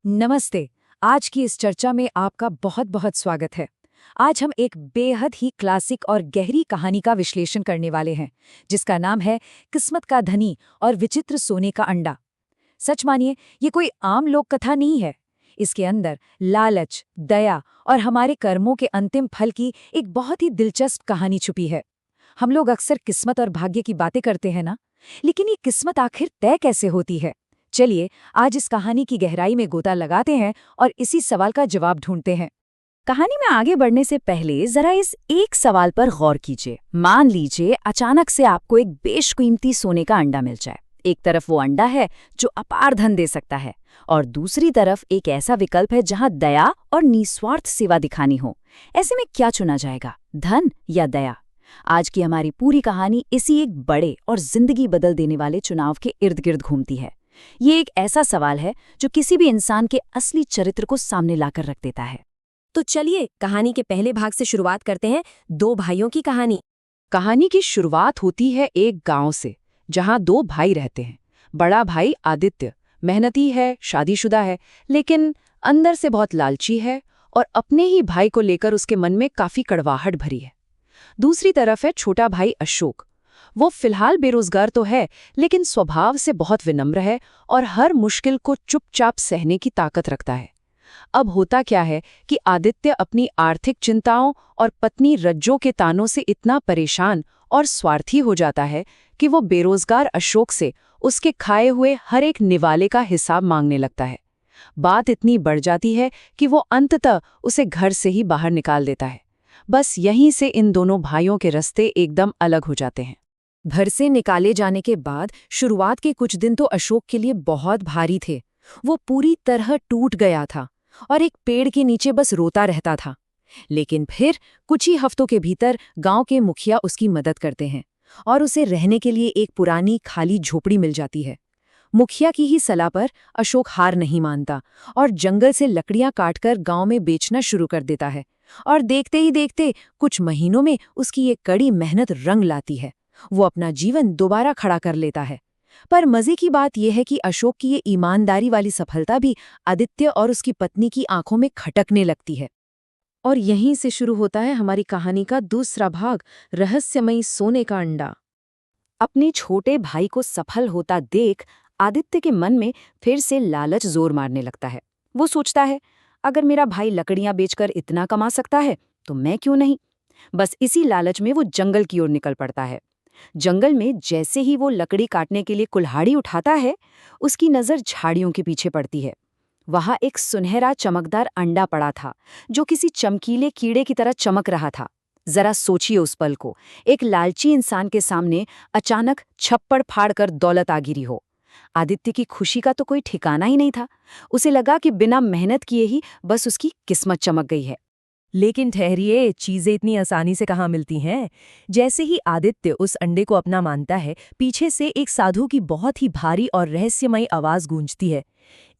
नमस्ते। आज की इस चर्चा में आपका बहुत बहुत स्वागत है। आज हम एक बेहद ही क्लासिक और गहरी कहानी का विश्लेषण करने वाले हैं, जिसका नाम है किस्मत का धनी और विचित्र सोने का अंडा। सच मानिए, ये कोई आम लोक कथा नहीं है। इसके अंदर लालच, दया और हमारे कर्मों के अंतिम फल की एक बहुत ही दिलचस्प कहानी छुपी है। हम लोग अक्सर किस्मत और भाग्य की बातें करते हैं ना, लेकिन ये किस्मत आखिर तय कैसे होती है? चलिए आज इस कहानी की गहराई में गोता लगाते हैं और इसी सवाल का जवाब ढूंढते हैं। कहानी में आगे बढ़ने से पहले जरा इस एक सवाल पर गौर कीजिए। मान लीजिए अचानक से आपको एक बेशकीमती सोने का अंडा मिल जाए। एक तरफ वो अंडा है जो अपार धन दे सकता है, और दूसरी तरफ एक ऐसा विकल्प है जहां दया और निस्वार्थ सेवा दिखानी हो। ऐसे में क्या चुना जाएगा, धन या दया? आज की हमारी पूरी कहानी इसी एक बड़े और जिंदगी बदल देने वाले चुनाव के इर्द गिर्द घूमती है। ये एक ऐसा सवाल है जो किसी भी इंसान के असली चरित्र को सामने लाकर रख देता है। तो चलिए कहानी के पहले भाग से शुरुआत करते हैं, दो भाइयों की कहानी। कहानी की शुरुआत होती है एक गांव से, जहां दो भाई रहते हैं। बड़ा भाई आदित्य मेहनती है, शादीशुदा है, लेकिन अंदर से बहुत लालची है और अपने ही भाई को लेकर उसके मन में काफी कड़वाहट भरी है। दूसरी तरफ है छोटा भाई अशोक। वो फिलहाल बेरोजगार तो है, लेकिन स्वभाव से बहुत विनम्र है और हर मुश्किल को चुपचाप सहने की ताकत रखता है। अब होता क्या है कि आदित्य अपनी आर्थिक चिंताओं और पत्नी रज्जो के तानों से इतना परेशान और स्वार्थी हो जाता है कि वो बेरोजगार अशोक से उसके खाए हुए हर एक निवाले का हिसाब मांगने लगता है। बात इतनी बढ़ जाती है कि वो अंततः उसे घर से ही बाहर निकाल देता है। बस यहीं से इन दोनों भाइयों के रास्ते एकदम अलग हो जाते हैं। घर से निकाले जाने के बाद शुरुआत के कुछ दिन तो अशोक के लिए बहुत भारी थे। वो पूरी तरह टूट गया था और एक पेड़ के नीचे बस रोता रहता था। लेकिन फिर कुछ ही हफ्तों के भीतर गांव के मुखिया उसकी मदद करते हैं और उसे रहने के लिए एक पुरानी खाली झोपड़ी मिल जाती है। मुखिया की ही सलाह पर अशोक हार नहीं मानता और जंगल से लकड़ियां काटकर गांव में बेचना शुरू कर देता है। और देखते ही देखते कुछ महीनों में उसकी ये कड़ी मेहनत रंग लाती है। वो अपना जीवन दोबारा खड़ा कर लेता है। पर मजे की बात यह है कि अशोक की ये ईमानदारी वाली सफलता भी आदित्य और उसकी पत्नी की आंखों में खटकने लगती है। और यहीं से शुरू होता है हमारी कहानी का दूसरा भाग, रहस्यमयी सोने का अंडा। अपने छोटे भाई को सफल होता देख आदित्य के मन में फिर से लालच जोर मारने लगता है। वो सोचता है, अगर मेरा भाई लकड़ियां बेचकर इतना कमा सकता है तो मैं क्यों नहीं। बस इसी लालच में वो जंगल की ओर निकल पड़ता है। जंगल में जैसे ही वो लकड़ी काटने के लिए कुल्हाड़ी उठाता है, उसकी नजर झाड़ियों के पीछे पड़ती है। वहां एक सुनहरा चमकदार अंडा पड़ा था जो किसी चमकीले कीड़े की तरह चमक रहा था। जरा सोचिए उस पल को, एक लालची इंसान के सामने अचानक छप्पड़ फाड़कर दौलत आ गिरी हो। आदित्य की खुशी का तो कोई ठिकाना ही नहीं था। उसे लगा कि बिना मेहनत किए ही बस उसकी किस्मत चमक गई है। लेकिन ठहरिए, चीजें इतनी आसानी से कहाँ मिलती हैं। जैसे ही आदित्य उस अंडे को अपना मानता है, पीछे से एक साधु की बहुत ही भारी और रहस्यमयी आवाज गूंजती है।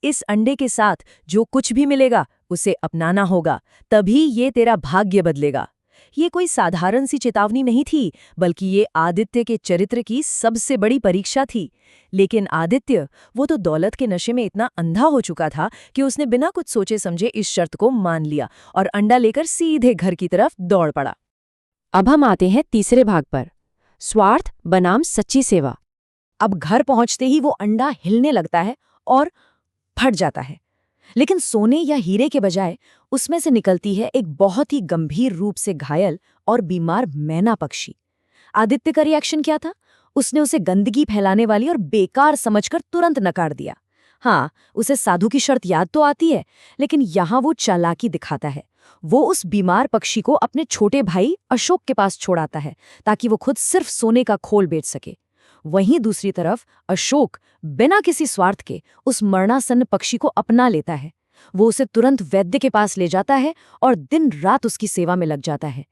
इस अंडे के साथ जो कुछ भी मिलेगा उसे अपनाना होगा, तभी ये तेरा भाग्य बदलेगा। ये कोई साधारण सी चेतावनी नहीं थी, बल्कि ये आदित्य के चरित्र की सबसे बड़ी परीक्षा थी। लेकिन आदित्य, वो तो दौलत के नशे में इतना अंधा हो चुका था कि उसने बिना कुछ सोचे समझे इस शर्त को मान लिया और अंडा लेकर सीधे घर की तरफ दौड़ पड़ा। अब हम आते हैं तीसरे भाग पर, स्वार्थ बनाम सच्ची सेवा। अब घर पहुंचते ही वो अंडा हिलने लगता है और फट जाता है। लेकिन सोने या हीरे के बजाय उसमें से निकलती है एक बहुत ही गंभीर रूप से घायल और बीमार मैना पक्षी। आदित्य का रिएक्शन क्या था? उसने उसे गंदगी फैलाने वाली और बेकार समझकर तुरंत नकार दिया। हाँ, उसे साधु की शर्त याद तो आती है, लेकिन यहाँ वो चालाकी दिखाता है। वो उस बीमार पक्षी को अपने छोटे भाई अशोक के पास छोड़ाता है ताकि वो खुद सिर्फ सोने का खोल बेच सके। वहीं दूसरी तरफ अशोक बिना किसी स्वार्थ के उस मरणासन्न पक्षी को अपना लेता है। वो उसे तुरंत वैद्य के पास ले जाता है और दिन रात उसकी सेवा में लग जाता है।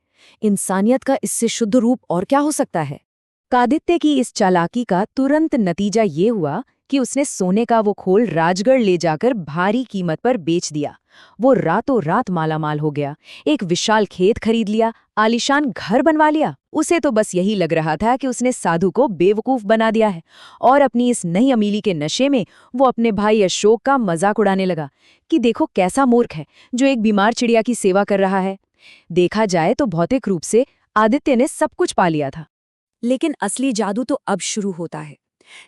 इंसानियत का इससे शुद्ध रूप और क्या हो सकता है? आदित्य की इस चालाकी का तुरंत नतीजा ये हुआ कि उसने सोने का वो खोल राजगढ़ ले जाकर भारी कीमत पर बेच दिया। वो रातों रात मालामाल हो गया, एक विशाल खेत खरीद लिया, आलीशान घर बनवा लिया। उसे तो बस यही लग रहा था कि उसने साधु को बेवकूफ बना दिया है, और अपनी इस नई अमीरी के नशे में वो अपने भाई अशोक का मजाक उड़ाने लगा कि देखो कैसा मूर्ख है जो एक बीमार चिड़िया की सेवा कर रहा है। देखा जाए तो भौतिक रूप से आदित्य ने सब कुछ पा लिया था। लेकिन असली जादू तो अब शुरू होता है।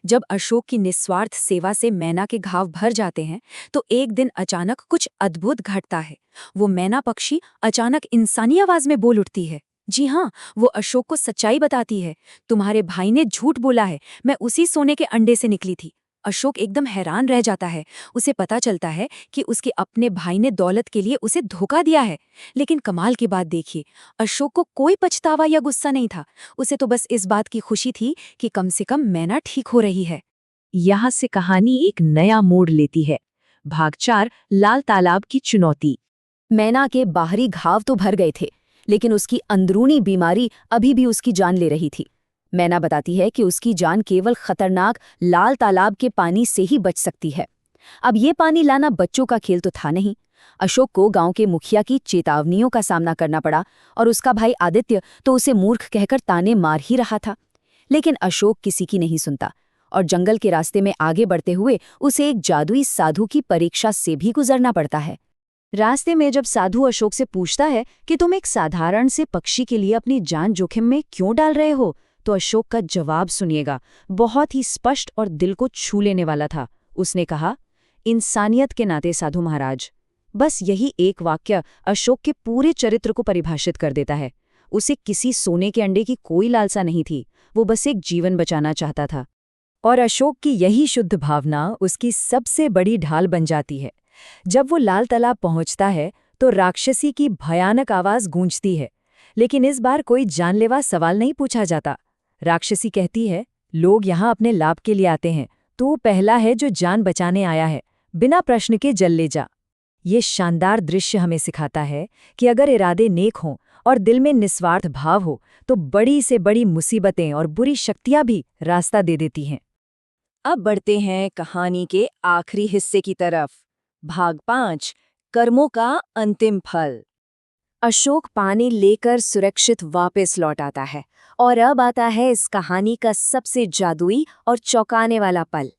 जब अशोक की निस्वार्थ सेवा से मैना के घाव भर जाते हैं तो एक दिन अचानक कुछ अद्भुत घटता है। वो मैना पक्षी अचानक इंसानी आवाज में बोल उठती है। जी हाँ, वो अशोक को सच्चाई बताती है। तुम्हारे भाई ने झूठ बोला है, मैं उसी सोने के अंडे से निकली थी। अशोक एकदम हैरान रह जाता है। उसे पता चलता है कि उसके अपने भाई ने दौलत के लिए उसे धोखा दिया है। लेकिन कमाल की बात देखिए, अशोक को कोई पछतावा या गुस्सा नहीं था। उसे तो बस इस बात की खुशी थी कि कम से कम मैना ठीक हो रही है। यहाँ से कहानी एक नया मोड़ लेती है। भाग 4, लाल तालाब की चुनौती। मैना के बाहरी घाव तो भर गए थे, लेकिन उसकी अंदरूनी बीमारी अभी भी उसकी जान ले रही थी। मैना बताती है कि उसकी जान केवल खतरनाक लाल तालाब के पानी से ही बच सकती है। अब ये पानी लाना बच्चों का खेल तो था नहीं। अशोक को गांव के मुखिया की चेतावनियों का सामना करना पड़ा, और उसका भाई आदित्य तो उसे मूर्ख कहकर ताने मार ही रहा था। लेकिन अशोक किसी की नहीं सुनता, और जंगल के रास्ते में आगे बढ़ते हुए उसे एक जादुई साधु की परीक्षा से भी गुजरना पड़ता है। रास्ते में जब साधु अशोक से पूछता है कि तुम एक साधारण से पक्षी के लिए अपनी जान जोखिम में क्यों डाल रहे हो, तो अशोक का जवाब सुनिएगा, बहुत ही स्पष्ट और दिल को छू लेने वाला था। उसने कहा, इंसानियत के नाते साधु महाराज। बस यही एक वाक्य अशोक के पूरे चरित्र को परिभाषित कर देता है। उसे किसी सोने के अंडे की कोई लालसा नहीं थी, वो बस एक जीवन बचाना चाहता था। और अशोक की यही शुद्ध भावना उसकी सबसे बड़ी ढाल बन जाती है। जब वो लाल तालाब पहुंचता है तो राक्षसी की भयानक आवाज गूंजती है, लेकिन इस बार कोई जानलेवा सवाल नहीं पूछा जाता। राक्षसी कहती है, लोग यहाँ अपने लाभ के लिए आते हैं, तू पहला है जो जान बचाने आया है, बिना प्रश्न के जल ले जा। ये शानदार दृश्य हमें सिखाता है कि अगर इरादे नेक हों और दिल में निस्वार्थ भाव हो तो बड़ी से बड़ी मुसीबतें और बुरी शक्तियां भी रास्ता दे देती हैं। अब बढ़ते हैं कहानी के आखिरी हिस्से की तरफ। भाग 5, कर्मों का अंतिम फल। अशोक पानी लेकर सुरक्षित वापस लौट आता है, और अब आता है इस कहानी का सबसे जादुई और चौंकाने वाला पल।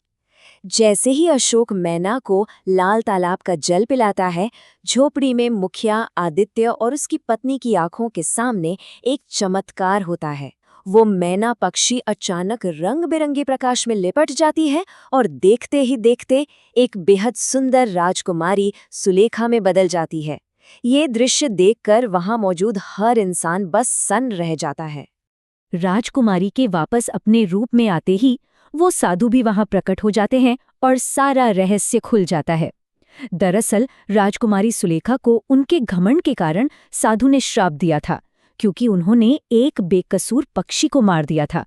जैसे ही अशोक मैना को लाल तालाब का जल पिलाता है, झोपड़ी में मुखिया आदित्य और उसकी पत्नी की आंखों के सामने एक चमत्कार होता है। वो मैना पक्षी अचानक रंग बिरंगे प्रकाश में लिपट जाती है और देखते ही देखते एक बेहद सुंदर राजकुमारी सुलेखा में बदल जाती है। ये दृश्य देखकर वहां मौजूद हर इंसान बस सन्न रह जाता है। राजकुमारी के वापस अपने रूप में आते ही वो साधु भी वहां प्रकट हो जाते हैं और सारा रहस्य खुल जाता है। दरअसल राजकुमारी सुलेखा को उनके घमंड के कारण साधु ने श्राप दिया था, क्योंकि उन्होंने एक बेकसूर पक्षी को मार दिया था।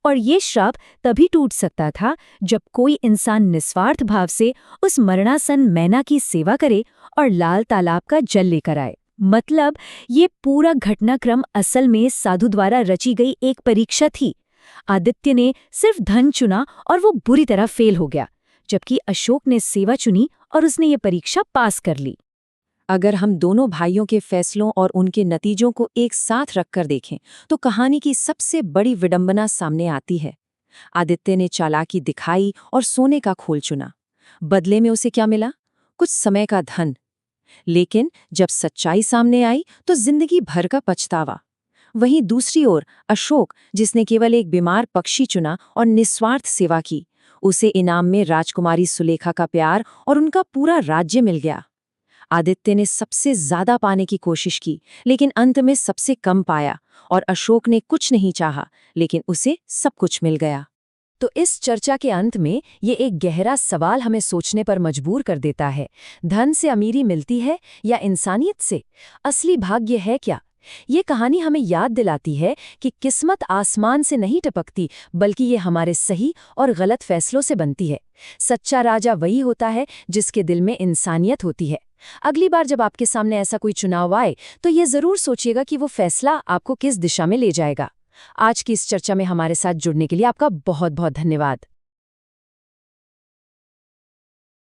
और ये श्राप तभी टूट सकता था जब कोई इंसान निस्वार्थ भाव से उस मरणासन मैना की सेवा करे और लाल तालाब का जल लेकर आए। मतलब ये पूरा घटनाक्रम असल में साधु द्वारा रची गई एक परीक्षा थी। आदित्य ने सिर्फ धन चुना और वो बुरी तरह फेल हो गया, जबकि अशोक ने सेवा चुनी और उसने ये परीक्षा पास कर ली। अगर हम दोनों भाइयों के फैसलों और उनके नतीजों को एक साथ रखकर देखें तो कहानी की सबसे बड़ी विडंबना सामने आती है। आदित्य ने चालाकी दिखाई और सोने का खोल चुना। बदले में उसे क्या मिला? कुछ समय का धन। लेकिन जब सच्चाई सामने आई तो जिंदगी भर का पछतावा। वहीं दूसरी ओर अशोक, जिसने केवल एक बीमार पक्षी चुना और निस्वार्थ सेवा की, उसे इनाम में राजकुमारी सुलेखा का प्यार और उनका पूरा राज्य मिल गया। आदित्य ने सबसे ज्यादा पाने की कोशिश की, लेकिन अंत में सबसे कम पाया, और अशोक ने कुछ नहीं चाहा, लेकिन उसे सब कुछ मिल गया। तो इस चर्चा के अंत में ये एक गहरा सवाल हमें सोचने पर मजबूर कर देता है। धन से अमीरी मिलती है या इंसानियत से? असली भाग्य है क्या? ये कहानी हमें याद दिलाती है कि किस्मत आसमान से नहीं टपकती, बल्कि ये हमारे सही और गलत फैसलों से बनती है। सच्चा राजा वही होता है जिसके दिल में इंसानियत होती है। अगली बार जब आपके सामने ऐसा कोई चुनाव आए तो ये जरूर सोचिएगा कि वो फैसला आपको किस दिशा में ले जाएगा। आज की इस चर्चा में हमारे साथ जुड़ने के लिए आपका बहुत बहुत धन्यवाद।